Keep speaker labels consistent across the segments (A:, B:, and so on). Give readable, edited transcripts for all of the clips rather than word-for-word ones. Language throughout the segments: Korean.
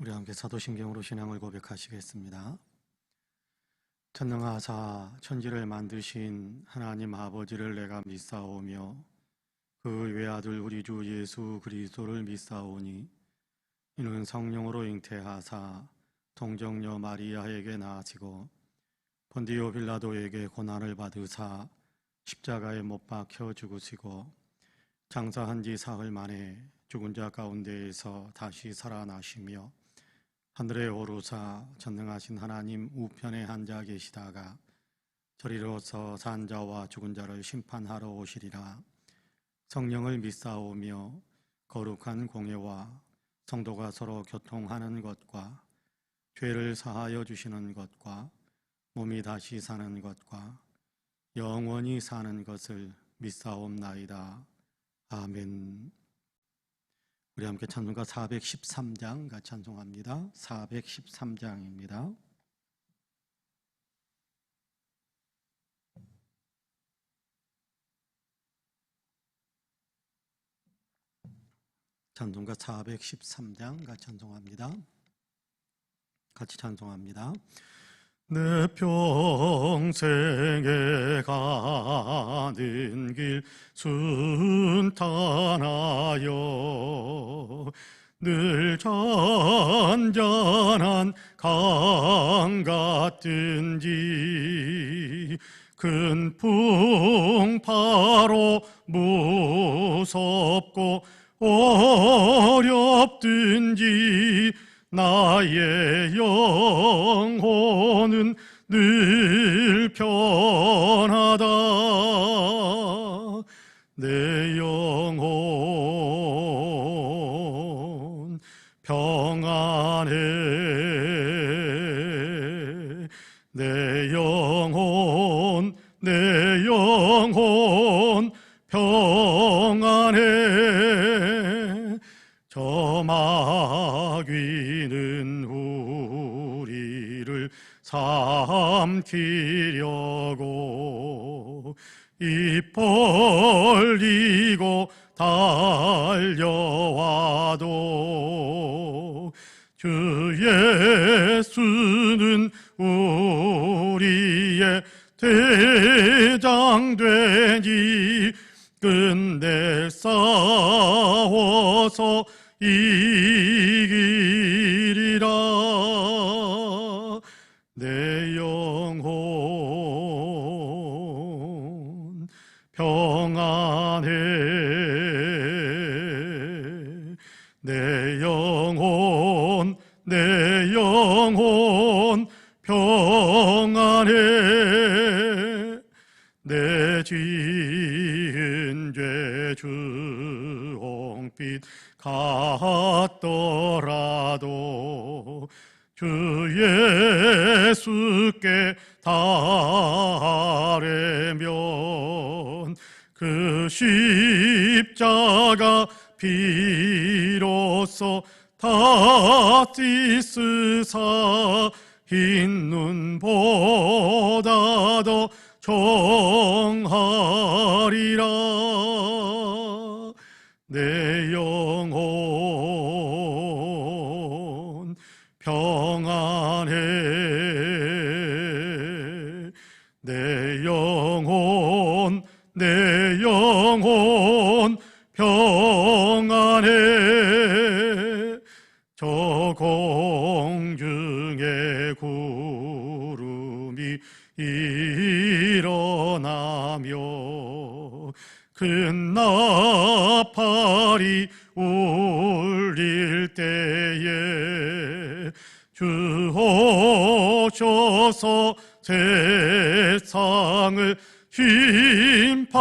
A: 우리 함께 사도신경으로 신앙을 고백하시겠습니다. 전능하사 천지를 만드신 하나님 아버지를 내가 믿사오며 그 외아들 우리 주 예수 그리스도를 믿사오니 이는 성령으로 잉태하사 동정녀 마리아에게 나아지고 본디오 빌라도에게 고난을 받으사 십자가에 못 박혀 죽으시고 장사한 지 사흘 만에 죽은 자 가운데에서 다시 살아나시며 하늘에 오르사 전능하신 하나님 우편에 앉아 계시다가 저리로서 산 자와 죽은 자를 심판하러 오시리라. 성령을 믿사오며 거룩한 공예와 성도가 서로 교통하는 것과 죄를 사하여 주시는 것과 몸이 다시 사는 것과 영원히 사는 것을 믿사옵나이다. 아멘. 우리 함께 찬송가 413장 같이 찬송합니다. 413장입니다. 찬송가 413장 같이 찬송합니다. 같이 찬송합니다. 내 평생에 가는 길 순탄하여 늘 잔잔한 강 같든지 큰 풍파로 무섭고 어렵든지 나의 영혼은 늘 편하다. 내 영혼 평안해. 내 영혼 평안해. 저 마귀는 우리를 삼키려고 입 벌리고 달려와도 주 예수는 우리의 대장 되니 끝내 싸워서 이기리라. 내 영혼 평안해. 내 영혼 평안해. 내 지은 죄 주홍빛 같더라도 주 예수께 달하려면 그 십자가 비로소 다 씻으사 흰 눈보다 더 정하리라. 내 영혼 평안해. 내 영혼 평안해. 저 공중에 구름이 일어나며 큰 나팔이 울릴 때에 주 오셔서 세상을 심판해도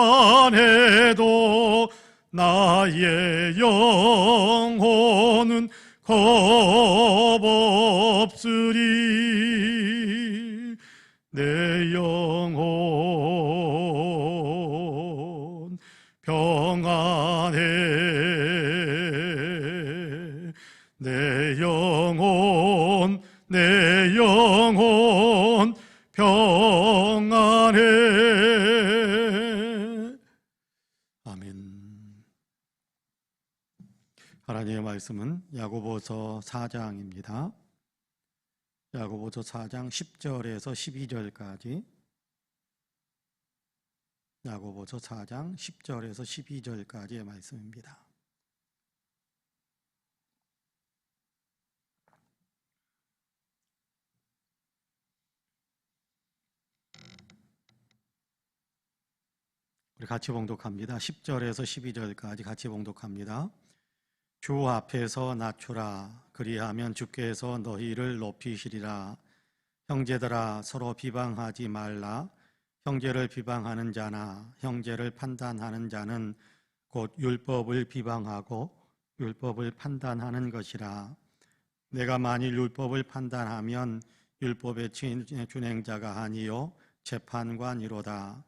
A: 나의 영혼은 겁없으리. 내 영혼 평안해. 내 영혼 평안해. 아멘. 하나님의 말씀은 야고보서 4장입니다. 야고보서 4장 10절에서 12절까지, 야고보서 4장 10절에서 12절까지의 말씀입니다. 우리 같이 봉독합니다. 10절에서 12절까지 같이 봉독합니다. 주 앞에서 낮추라. 그리하면 주께서 너희를 높이시리라. 형제들아, 서로 비방하지 말라. 형제를 비방하는 자나 형제를 판단하는 자는 곧 율법을 비방하고 율법을 판단하는 것이라. 내가 만일 율법을 판단하면 율법의 준행자가 아니요 재판관이로다.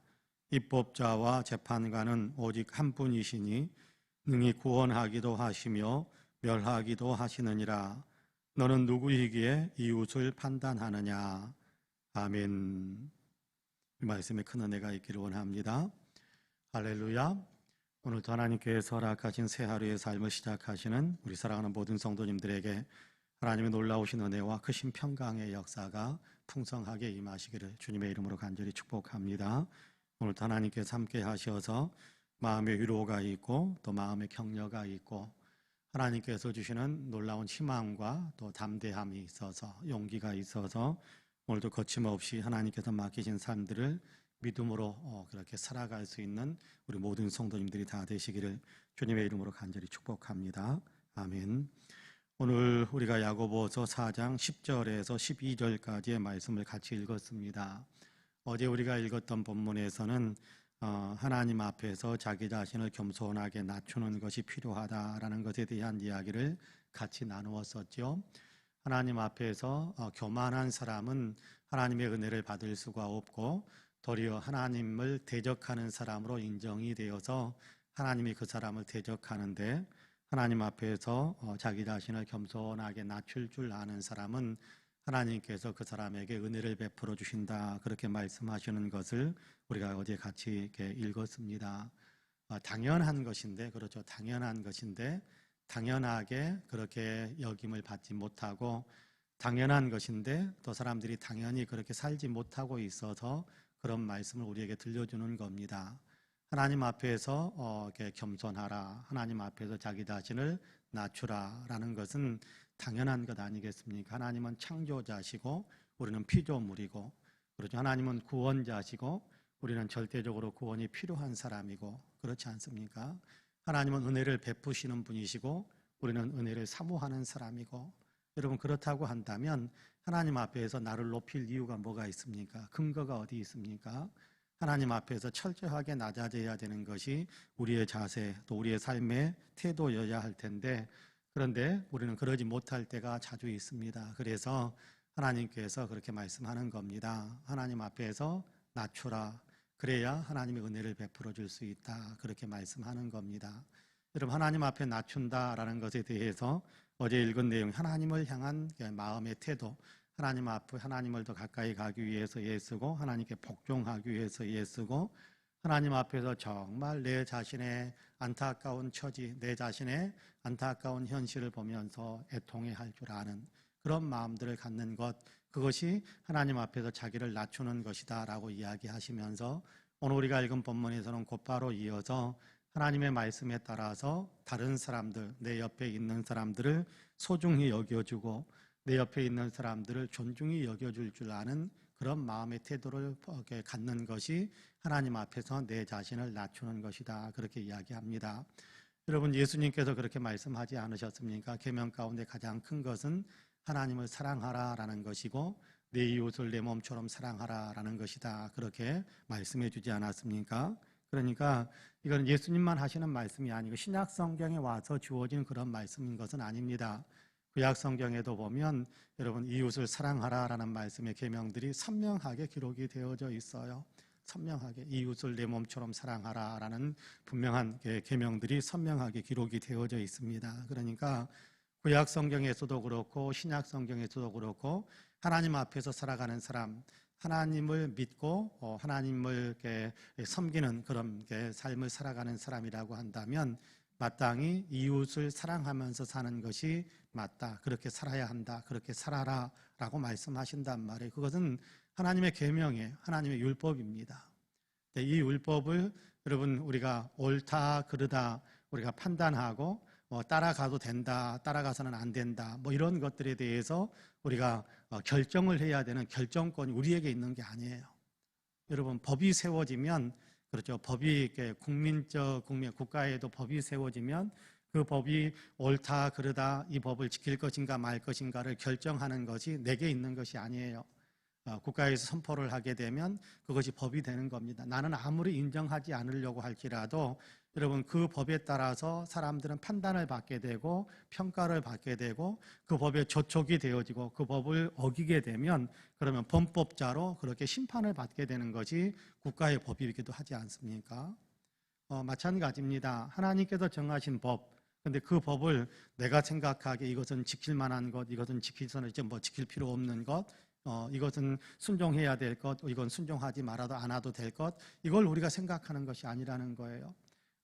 A: 입법자와 재판관은 오직 한 분이시니 능히 구원하기도 하시며 멸하기도 하시느니라. 너는 누구이기에 이웃을 판단하느냐. 아멘. 이 말씀에 큰 은혜가 있기를 원합니다. 할렐루야. 오늘도 하나님께서 허락하신 새 하루의 삶을 시작하시는 우리 사랑하는 모든 성도님들에게 하나님의 놀라우신 은혜와 크신 평강의 역사가 풍성하게 임하시기를 주님의 이름으로 간절히 축복합니다. 오늘도 하나님께서 함께 하셔서 마음의 위로가 있고 또 마음의 격려가 있고 하나님께서 주시는 놀라운 희망과 또 담대함이 있어서 용기가 있어서 오늘도 거침없이 하나님께서 맡기신 삶들을 믿음으로 그렇게 살아갈 수 있는 우리 모든 성도님들이 다 되시기를 주님의 이름으로 간절히 축복합니다. 아멘. 오늘 우리가 야고보서 4장 10절에서 12절까지의 말씀을 같이 읽었습니다. 어제 우리가 읽었던 본문에서는 하나님 앞에서 자기 자신을 겸손하게 낮추는 것이 필요하다라는 것에 대한 이야기를 같이 나누었었죠. 하나님 앞에서 교만한 사람은 하나님의 은혜를 받을 수가 없고 도리어 하나님을 대적하는 사람으로 인정이 되어서 하나님이 그 사람을 대적하는데, 하나님 앞에서 자기 자신을 겸손하게 낮출 줄 아는 사람은 하나님께서 그 사람에게 은혜를 베풀어 주신다, 그렇게 말씀하시는 것을 우리가 어제 같이 이렇게 읽었습니다. 당연한 것인데, 그렇죠, 당연한 것인데 당연하게 그렇게 여김을 받지 못하고, 당연한 것인데 또 사람들이 당연히 그렇게 살지 못하고 있어서 그런 말씀을 우리에게 들려주는 겁니다. 하나님 앞에서 이렇게 겸손하라, 하나님 앞에서 자기 자신을 낮추라라는 것은 당연한 것 아니겠습니까? 하나님은 창조자시고 우리는 피조물이고, 그렇죠, 하나님은 구원자시고 우리는 절대적으로 구원이 필요한 사람이고, 그렇지 않습니까? 하나님은 은혜를 베푸시는 분이시고 우리는 은혜를 사모하는 사람이고, 여러분 그렇다고 한다면 하나님 앞에서 나를 높일 이유가 뭐가 있습니까? 근거가 어디 있습니까? 하나님 앞에서 철저하게 낮아져야 되는 것이 우리의 자세, 또 우리의 삶의 태도여야 할 텐데, 그런데 우리는 그러지 못할 때가 자주 있습니다. 그래서 하나님께서 그렇게 말씀하는 겁니다. 하나님 앞에서 낮추라. 그래야 하나님의 은혜를 베풀어 줄 수 있다, 그렇게 말씀하는 겁니다. 여러분, 하나님 앞에 낮춘다라는 것에 대해서 어제 읽은 내용, 하나님을 향한 마음의 태도, 하나님 앞에 하나님을 더 가까이 가기 위해서 애쓰고 하나님께 복종하기 위해서 애쓰고, 하나님 앞에서 정말 내 자신의 안타까운 처지, 내 자신의 안타까운 현실을 보면서 애통해 할 줄 아는 그런 마음들을 갖는 것, 그것이 하나님 앞에서 자기를 낮추는 것이다 라고 이야기하시면서, 오늘 우리가 읽은 본문에서는 곧바로 이어서 하나님의 말씀에 따라서 다른 사람들, 내 옆에 있는 사람들을 소중히 여겨주고 내 옆에 있는 사람들을 존중히 여겨줄 줄 아는 그런 마음의 태도를 갖는 것이 하나님 앞에서 내 자신을 낮추는 것이다, 그렇게 이야기합니다. 여러분, 예수님께서 그렇게 말씀하지 않으셨습니까? 계명 가운데 가장 큰 것은 하나님을 사랑하라라는 것이고 내 이웃을 내 몸처럼 사랑하라라는 것이다, 그렇게 말씀해 주지 않았습니까? 그러니까 이건 예수님만 하시는 말씀이 아니고 신약 성경에 와서 주어진 그런 말씀인 것은 아닙니다. 구약 성경에도 보면 여러분, 이웃을 사랑하라라는 말씀의 계명들이 선명하게 기록이 되어져 있어요. 선명하게 이웃을 내 몸처럼 사랑하라라는 분명한 계명들이 선명하게 기록이 되어져 있습니다. 그러니까 구약 성경에서도 그렇고 신약 성경에서도 그렇고 하나님 앞에서 살아가는 사람, 하나님을 믿고 하나님을 섬기는 그런 삶을 살아가는 사람이라고 한다면 마땅히 이웃을 사랑하면서 사는 것이 맞다. 그렇게 살아야 한다. 그렇게 살아라 라고 말씀하신단 말이에요. 그것은 하나님의 계명이에요. 하나님의 율법입니다. 이 율법을 여러분 우리가 옳다 그르다 우리가 판단하고 따라가도 된다, 따라가서는 안 된다, 뭐 이런 것들에 대해서 우리가 결정을 해야 되는 결정권이 우리에게 있는 게 아니에요. 여러분 법이 세워지면 그렇죠. 법이 이렇게 국가에도 법이 세워지면 그 법이 옳다 그르다 이 법을 지킬 것인가 말 것인가를 결정하는 것이 내게 있는 것이 아니에요. 국가에서 선포를 하게 되면 그것이 법이 되는 겁니다. 나는 아무리 인정하지 않으려고 할지라도 여러분 그 법에 따라서 사람들은 판단을 받게 되고 평가를 받게 되고 그 법에 저촉이 되어지고 그 법을 어기게 되면 그러면 범법자로 그렇게 심판을 받게 되는 것이 국가의 법이기도 하지 않습니까? 마찬가지입니다. 하나님께서 정하신 법, 근데 그 법을 내가 생각하기에 이것은 지킬 만한 것, 이것은 지키서는 이제 뭐 지킬 필요 없는 것, 이것은 순종해야 될 것, 이건 순종하지 말아도 않아도 될 것, 이걸 우리가 생각하는 것이 아니라는 거예요.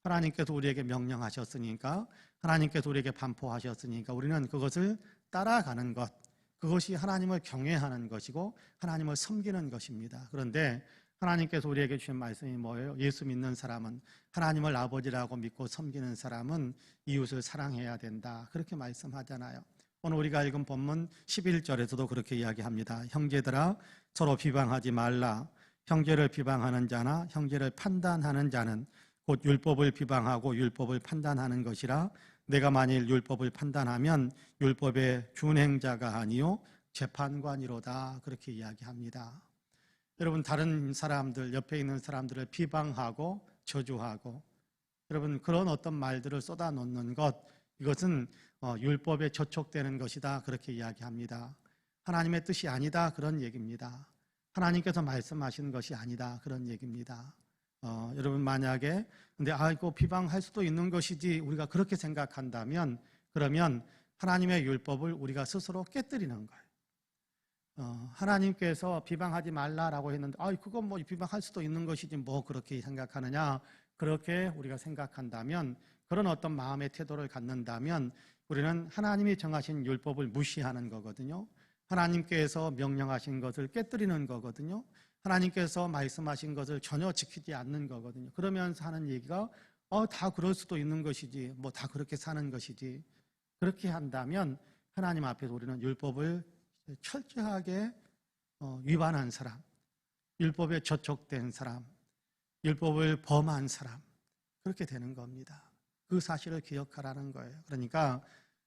A: 하나님께서 우리에게 명령하셨으니까, 하나님께서 우리에게 반포하셨으니까 우리는 그것을 따라가는 것, 그것이 하나님을 경외하는 것이고 하나님을 섬기는 것입니다. 그런데 하나님께서 우리에게 주신 말씀이 뭐예요? 예수 믿는 사람은, 하나님을 아버지라고 믿고 섬기는 사람은 이웃을 사랑해야 된다. 그렇게 말씀하잖아요. 오늘 우리가 읽은 본문 11절에서도 그렇게 이야기합니다. 형제들아 서로 비방하지 말라. 형제를 비방하는 자나 형제를 판단하는 자는 곧 율법을 비방하고 율법을 판단하는 것이라. 내가 만일 율법을 판단하면 율법의 준행자가 아니요 재판관이로다. 그렇게 이야기합니다. 여러분 다른 사람들, 옆에 있는 사람들을 비방하고 저주하고 여러분 그런 어떤 말들을 쏟아놓는 것, 이것은 율법에 저촉되는 것이다. 그렇게 이야기합니다. 하나님의 뜻이 아니다. 그런 얘기입니다. 하나님께서 말씀하시는 것이 아니다. 그런 얘기입니다. 여러분 만약에 근데 이거 비방할 수도 있는 것이지 우리가 그렇게 생각한다면 그러면 하나님의 율법을 우리가 스스로 깨뜨리는 거예요. 하나님께서 비방하지 말라라고 했는데 그건 뭐 비방할 수도 있는 것이지 뭐 그렇게 생각하느냐, 그렇게 우리가 생각한다면, 그런 어떤 마음의 태도를 갖는다면 우리는 하나님이 정하신 율법을 무시하는 거거든요. 하나님께서 명령하신 것을 깨뜨리는 거거든요. 하나님께서 말씀하신 것을 전혀 지키지 않는 거거든요. 그러면서 하는 얘기가 다 그럴 수도 있는 것이지 뭐 다 그렇게 사는 것이지. 그렇게 한다면 하나님 앞에서 우리는 율법을 철저하게 위반한 사람, 율법에 저촉된 사람, 율법을 범한 사람, 그렇게 되는 겁니다. 그 사실을 기억하라는 거예요. 그러니까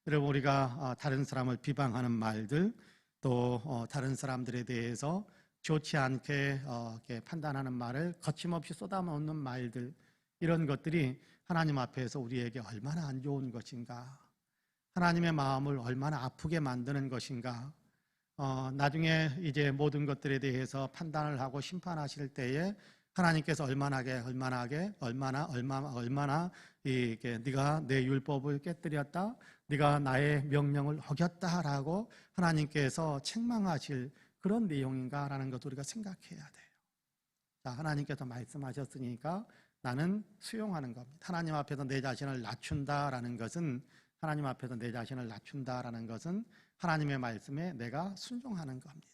A: 여러분 우리가 다른 사람을 비방하는 말들, 또 다른 사람들에 대해서 좋지 않게 판단하는 말을 거침없이 쏟아놓는 말들, 이런 것들이 하나님 앞에서 우리에게 얼마나 안 좋은 것인가, 하나님의 마음을 얼마나 아프게 만드는 것인가. 나중에 이제 모든 것들에 대해서 판단을 하고 심판하실 때에 하나님께서 얼마나 이게 네가 내 율법을 깨뜨렸다, 네가 나의 명령을 어겼다라고 하나님께서 책망하실 그런 내용인가라는 것도 우리가 생각해야 돼요. 자, 하나님께서 말씀하셨으니까 나는 수용하는 겁니다. 하나님 앞에서 내 자신을 낮춘다라는 것은 하나님의 말씀에 내가 순종하는 겁니다.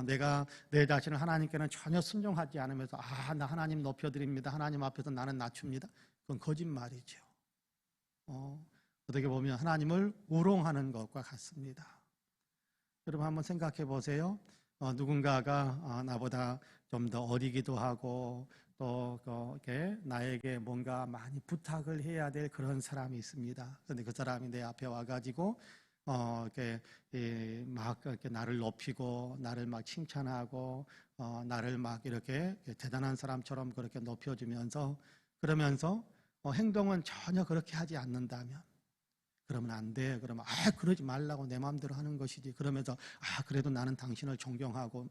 A: 내가 내 자신을 하나님께는 전혀 순종하지 않으면서 나 하나님 높여드립니다, 하나님 앞에서 나는 낮춥니다, 그건 거짓말이죠. 어떻게 보면 하나님을 우롱하는 것과 같습니다. 여러분 한번 생각해 보세요. 누군가가 나보다 좀 더 어리기도 하고 또 이렇게 나에게 뭔가 많이 부탁을 해야 될 그런 사람이 있습니다. 그런데 그 사람이 내 앞에 와가지고 이렇게 막 이렇게 나를 높이고 나를 막 칭찬하고 나를 막 이렇게 대단한 사람처럼 그렇게 높여주면서 그러면서 행동은 전혀 그렇게 하지 않는다면, 그러면 안 돼. 그러면 그러지 말라고 내 마음대로 하는 것이지. 그러면서 그래도 나는 당신을 존경하고.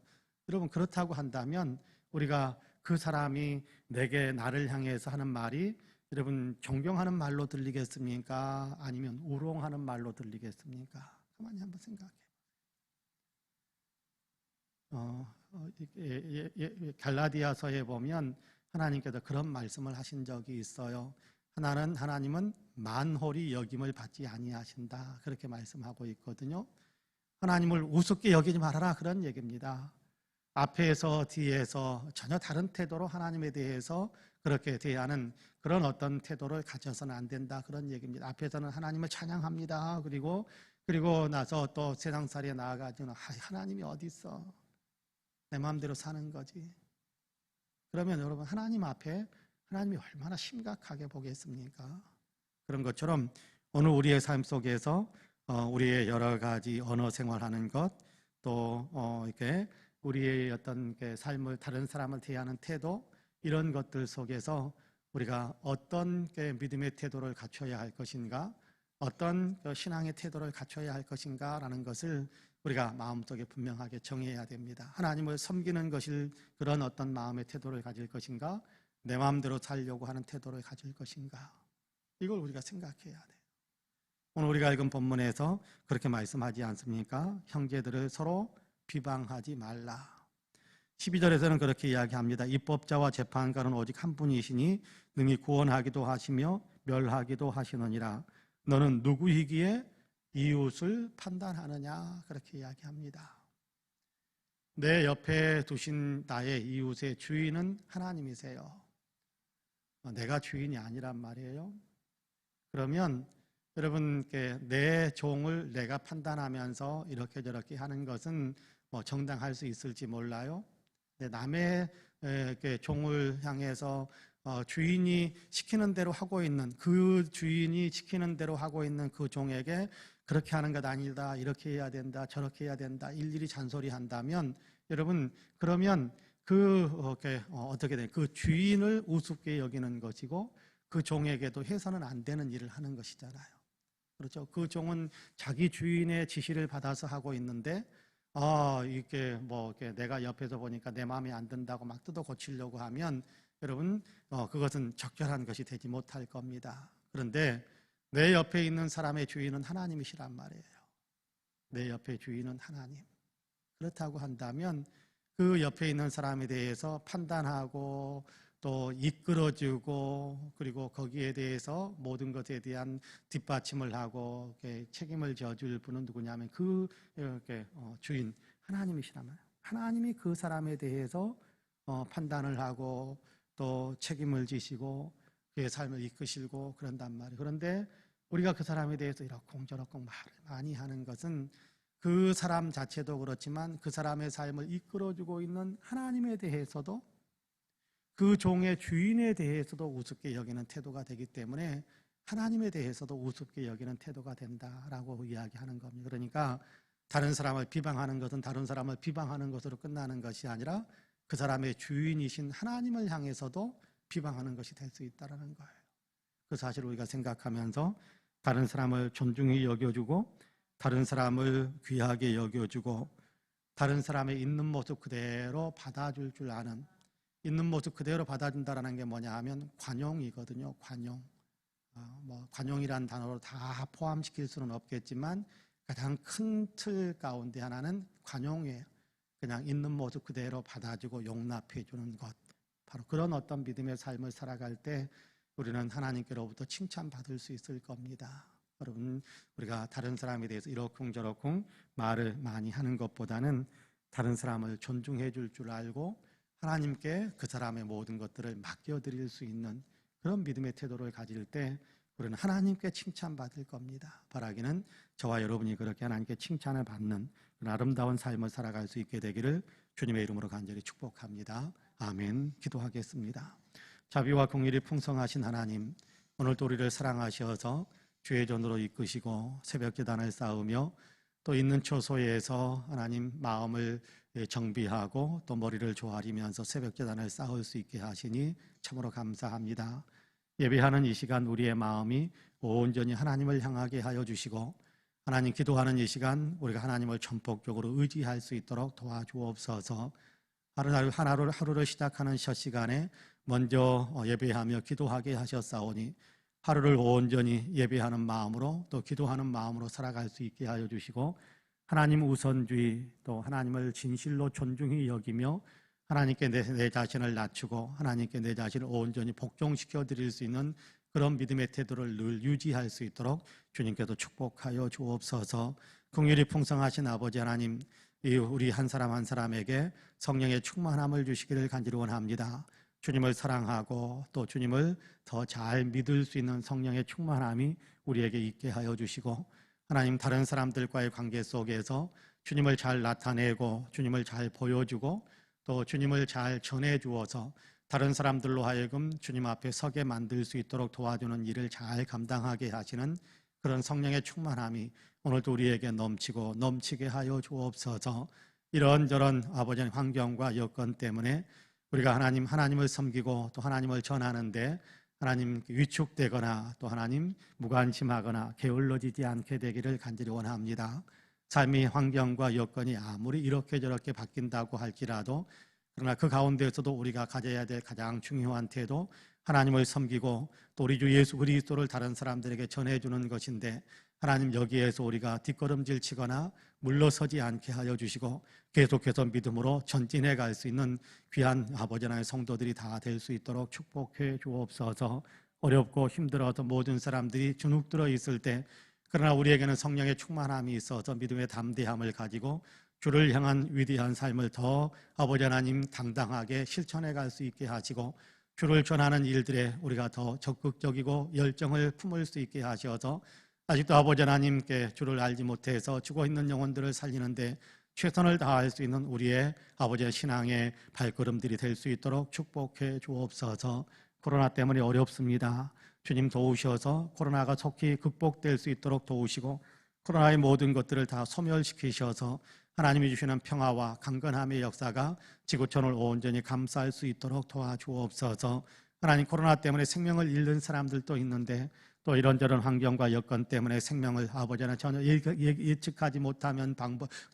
A: 여러분 그렇다고 한다면 우리가 그 사람이 내게 나를 향해서 하는 말이 여러분 존경하는 말로 들리겠습니까? 아니면 우롱하는 말로 들리겠습니까? 가만히 한번 생각해. 갈라디아서에 보면 하나님께서 그런 말씀을 하신 적이 있어요. 하나님은 만홀히 여김을 받지 아니하신다. 그렇게 말씀하고 있거든요. 하나님을 우습게 여기지 말아라, 그런 얘기입니다. 앞에서 뒤에서 전혀 다른 태도로 하나님에 대해서 그렇게 대하는 그런 어떤 태도를 가져서는 안 된다, 그런 얘기입니다. 앞에서는 하나님을 찬양합니다. 그리고 나서 또 세상살이에 나아가지고는 하나님이 어디 있어? 내 마음대로 사는 거지. 그러면 여러분, 하나님 앞에 하나님이 얼마나 심각하게 보겠습니까? 그런 것처럼 오늘 우리의 삶 속에서 우리의 여러 가지 언어 생활하는 것, 또 이렇게 우리의 어떤 삶을, 다른 사람을 대하는 태도, 이런 것들 속에서 우리가 어떤 믿음의 태도를 갖춰야 할 것인가, 어떤 신앙의 태도를 갖춰야 할 것인가라는 것을 우리가 마음속에 분명하게 정해야 됩니다. 하나님을 섬기는 것일 그런 어떤 마음의 태도를 가질 것인가, 내 마음대로 살려고 하는 태도를 가질 것인가, 이걸 우리가 생각해야 돼요. 오늘 우리가 읽은 본문에서 그렇게 말씀하지 않습니까? 형제들을 서로 비방하지 말라. 12절에서는 그렇게 이야기합니다. 입법자와 재판관은 오직 한 분이시니 능히 구원하기도 하시며 멸하기도 하시느니라. 너는 누구이기에 이웃을 판단하느냐, 그렇게 이야기합니다. 내 옆에 두신 나의 이웃의 주인은 하나님이세요. 내가 주인이 아니란 말이에요. 그러면 여러분께 내 종을 내가 판단하면서 이렇게 저렇게 하는 것은 정당할 수 있을지 몰라요. 남의 종을 향해서 주인이 시키는 대로 하고 있는, 그 주인이 시키는 대로 하고 있는 그 종에게 그렇게 하는 것 아니다, 이렇게 해야 된다, 저렇게 해야 된다, 일일이 잔소리한다면, 여러분, 그러면 어떻게 돼? 그 주인을 우습게 여기는 것이고 그 종에게도 해서는 안 되는 일을 하는 것이잖아요. 그렇죠? 그 종은 자기 주인의 지시를 받아서 하고 있는데 이게 내가 옆에서 보니까 내 마음에 안 든다고 막 뜯어 고치려고 하면, 여러분, 그것은 적절한 것이 되지 못할 겁니다. 그런데 내 옆에 있는 사람의 주인은 하나님이시란 말이에요. 내 옆에 주인은 하나님. 그렇다고 한다면 그 옆에 있는 사람에 대해서 판단하고 또 이끌어주고, 그리고 거기에 대해서 모든 것에 대한 뒷받침을 하고 책임을 져줄 분은 누구냐면 그 주인 하나님이시란 말이에요. 하나님이 그 사람에 대해서 판단을 하고 또 책임을 지시고 그의 삶을 이끄시고 그런단 말이에요. 그런데 우리가 그 사람에 대해서 이러쿵저러쿵 말을 많이 하는 것은 그 사람 자체도 그렇지만 그 사람의 삶을 이끌어주고 있는 하나님에 대해서도, 그 종의 주인에 대해서도 우습게 여기는 태도가 되기 때문에 하나님에 대해서도 우습게 여기는 태도가 된다라고 이야기하는 겁니다. 그러니까 다른 사람을 비방하는 것은 다른 사람을 비방하는 것으로 끝나는 것이 아니라 그 사람의 주인이신 하나님을 향해서도 비방하는 것이 될 수 있다는 거예요. 그 사실을 우리가 생각하면서 다른 사람을 존중히 여겨주고, 다른 사람을 귀하게 여겨주고, 다른 사람의 있는 모습 그대로 받아줄 줄 아는, 있는 모습 그대로 받아준다는 게 뭐냐 하면 관용이거든요. 관용. 관용이란 단어로 다 포함시킬 수는 없겠지만 가장 큰 틀 가운데 하나는 관용이에요. 그냥 있는 모습 그대로 받아주고 용납해 주는 것. 바로 그런 어떤 믿음의 삶을 살아갈 때 우리는 하나님께로부터 칭찬받을 수 있을 겁니다. 여러분, 우리가 다른 사람에 대해서 이러쿵저러쿵 말을 많이 하는 것보다는 다른 사람을 존중해 줄 줄 알고 하나님께 그 사람의 모든 것들을 맡겨드릴 수 있는 그런 믿음의 태도를 가질 때 우리는 하나님께 칭찬받을 겁니다. 바라기는 저와 여러분이 그렇게 하나님께 칭찬을 받는 그런 아름다운 삶을 살아갈 수 있게 되기를 주님의 이름으로 간절히 축복합니다. 아멘. 기도하겠습니다. 자비와 공의를 풍성하신 하나님, 오늘도 우리를 사랑하셔서 주의 전으로 이끄시고 새벽 제단을 쌓으며 또 있는 처소에서 하나님 마음을 정비하고 또 머리를 조아리면서 새벽 제단을 쌓을 수 있게 하시니 참으로 감사합니다. 예배하는 이 시간 우리의 마음이 온전히 하나님을 향하게 하여 주시고, 하나님 기도하는 이 시간 우리가 하나님을 전폭적으로 의지할 수 있도록 도와주옵소서. 하루를 시작하는 첫 시간에 먼저 예배하며 기도하게 하셨사오니 하루를 온전히 예배하는 마음으로 또 기도하는 마음으로 살아갈 수 있게 하여 주시고, 하나님 우선주의 또 하나님을 진실로 존중히 여기며 하나님께 내 자신을 낮추고 하나님께 내 자신을 온전히 복종시켜 드릴 수 있는 그런 믿음의 태도를 늘 유지할 수 있도록 주님께서 축복하여 주옵소서. 긍휼이 풍성하신 아버지 하나님, 우리 한 사람 한 사람에게 성령의 충만함을 주시기를 간절히 원합니다. 주님을 사랑하고 또 주님을 더 잘 믿을 수 있는 성령의 충만함이 우리에게 있게 하여 주시고, 하나님 다른 사람들과의 관계 속에서 주님을 잘 나타내고 주님을 잘 보여주고 또 주님을 잘 전해주어서 다른 사람들로 하여금 주님 앞에 서게 만들 수 있도록 도와주는 일을 잘 감당하게 하시는 그런 성령의 충만함이 오늘도 우리에게 넘치고 넘치게 하여 주옵소서. 이런저런 아버지 환경과 여건 때문에 우리가 하나님을 섬기고 또 하나님을 전하는데 하나님 위축되거나 또 하나님 무관심하거나 게을러지지 않게 되기를 간절히 원합니다. 삶의 환경과 여건이 아무리 이렇게 저렇게 바뀐다고 할지라도 그러나 그 가운데에서도 우리가 가져야 될 가장 중요한 태도, 하나님을 섬기고 또 우리 주 예수 그리스도를 다른 사람들에게 전해주는 것인데, 하나님 여기에서 우리가 뒷걸음질 치거나 물러서지 않게 하여 주시고 계속해서 믿음으로 전진해 갈 수 있는 귀한 아버지 하나님의 성도들이 다 될 수 있도록 축복해 주옵소서. 어렵고 힘들어서 모든 사람들이 주눅들어 있을 때 그러나 우리에게는 성령의 충만함이 있어서 믿음의 담대함을 가지고 주를 향한 위대한 삶을 더 아버지 하나님 당당하게 실천해 갈 수 있게 하시고, 주를 전하는 일들에 우리가 더 적극적이고 열정을 품을 수 있게 하셔서 아직도 아버지 하나님께 주를 알지 못해서 죽어있는 영혼들을 살리는데 최선을 다할 수 있는 우리의 아버지의 신앙의 발걸음들이 될 수 있도록 축복해 주옵소서. 코로나 때문에 어렵습니다. 주님 도우셔서 코로나가 속히 극복될 수 있도록 도우시고 코로나의 모든 것들을 다 소멸시키셔서 하나님이 주시는 평화와 강건함의 역사가 지구촌을 온전히 감쌀 수 있도록 도와주옵소서. 하나님, 코로나 때문에 생명을 잃는 사람들도 있는데 또 이런저런 환경과 여건 때문에 생명을 아버지는 전혀 예측하지 못하면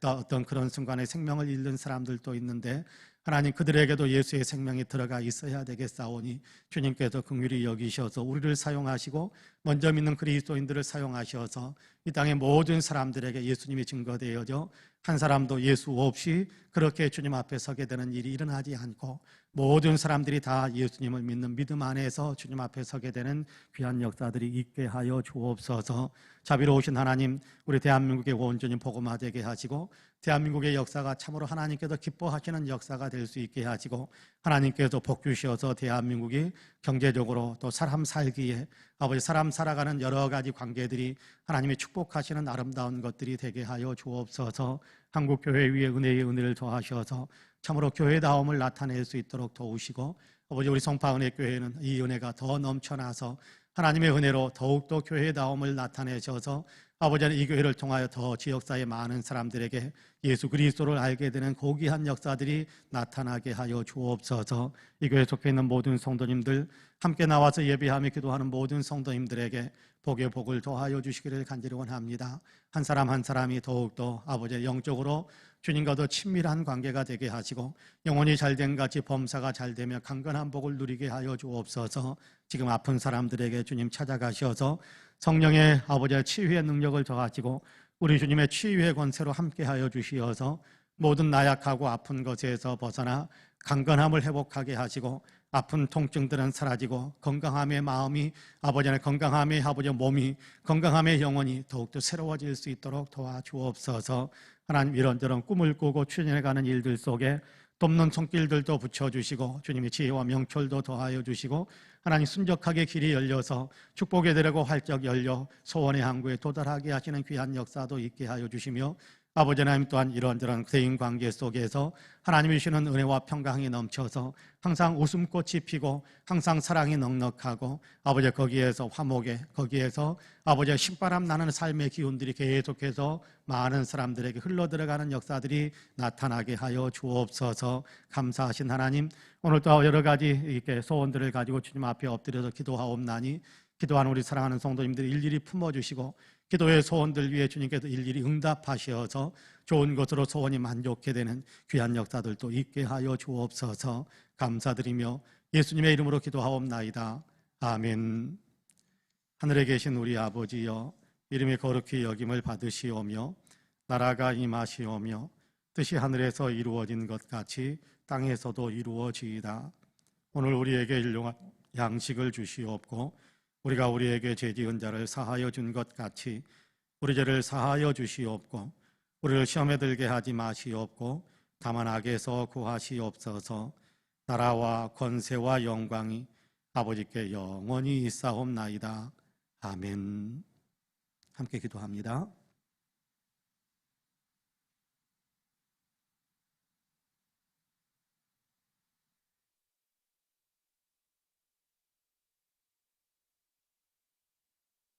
A: 어떤 그런 순간에 생명을 잃는 사람들도 있는데 하나님, 그들에게도 예수의 생명이 들어가 있어야 되겠사오니 주님께서 긍휼히 여기셔서 우리를 사용하시고 먼저 믿는 그리스도인들을 사용하셔서 이 땅의 모든 사람들에게 예수님이 증거되어져 한 사람도 예수 없이 그렇게 주님 앞에 서게 되는 일이 일어나지 않고 모든 사람들이 다 예수님을 믿는 믿음 안에서 주님 앞에 서게 되는 귀한 역사들이 있게 하여 주옵소서. 자비로우신 하나님, 우리 대한민국에 온전히 복음화되게 하시고 대한민국의 역사가 참으로 하나님께서 기뻐하시는 역사가 될 수 있게 하시고 하나님께서 복 주셔서 대한민국이 경제적으로 또 사람 살기에 아버지 사람 살아가는 여러 가지 관계들이 하나님이 축복하시는 아름다운 것들이 되게 하여 주옵소서. 한국교회 위에 은혜의 은혜를 더하셔서 참으로 교회다움을 나타낼 수 있도록 도우시고 아버지 우리 성파은혜교회는 이 은혜가 더 넘쳐나서 하나님의 은혜로 더욱더 교회다움을 나타내셔서 아버지는 이 교회를 통하여 더 지역사회 많은 사람들에게 예수 그리스도를 알게 되는 고귀한 역사들이 나타나게 하여 주옵소서. 이 교회에 속해 있는 모든 성도님들, 함께 나와서 예배하며 기도하는 모든 성도님들에게 복의 복을 더하여 주시기를 간절히 원합니다. 한 사람 한 사람이 더욱더 아버지의 영적으로 주님과 더 친밀한 관계가 되게 하시고 영혼이 잘된 같이 범사가 잘되며 강건한 복을 누리게 하여 주옵소서. 지금 아픈 사람들에게 주님 찾아가셔서 성령의 아버지의 치유의 능력을 더하시고 우리 주님의 치유의 권세로 함께하여 주시어서 모든 나약하고 아픈 것에서 벗어나 강건함을 회복하게 하시고 아픈 통증들은 사라지고 건강함의 마음이 아버지의 건강함의 아버지의 몸이 건강함의 영혼이 더욱더 새로워질 수 있도록 도와주옵소서. 하나님, 이런저런 꿈을 꾸고 추진해가는 일들 속에 돕는 손길들도 붙여주시고 주님의 지혜와 명철도 더하여 주시고 하나님 순적하게 길이 열려서 축복의 대로가 활짝 열려 소원의 항구에 도달하게 하시는 귀한 역사도 있게 하여 주시며 아버지 하나님 또한 이런저런 대인관계 속에서 하나님이 주시는 은혜와 평강이 넘쳐서 항상 웃음꽃이 피고 항상 사랑이 넉넉하고 아버지 거기에서 화목에 거기에서 아버지의 신바람 나는 삶의 기운들이 계속해서 많은 사람들에게 흘러들어가는 역사들이 나타나게 하여 주옵소서. 감사하신 하나님, 오늘도 여러 가지 이렇게 소원들을 가지고 주님 앞에 엎드려서 기도하옵나니 기도하는 우리 사랑하는 성도님들이 일일이 품어주시고 기도의 소원들 위해 주님께서 일일이 응답하셔서 좋은 것으로 소원이 만족해 되는 귀한 역사들도 있게 하여 주옵소서. 감사드리며 예수님의 이름으로 기도하옵나이다. 아멘. 하늘에 계신 우리 아버지여, 이름이 거룩히 여김을 받으시오며 나라가 임하시오며 뜻이 하늘에서 이루어진 것 같이 땅에서도 이루어지이다. 오늘 우리에게 일용할 양식을 주시옵고 우리가 우리에게 죄 지은 자를 사하여 준 것 같이 우리 죄를 사하여 주시옵고 우리를 시험에 들게 하지 마시옵고 다만 악에서 구하시옵소서. 나라와 권세와 영광이 아버지께 영원히 있사옵나이다. 아멘. 함께 기도합니다.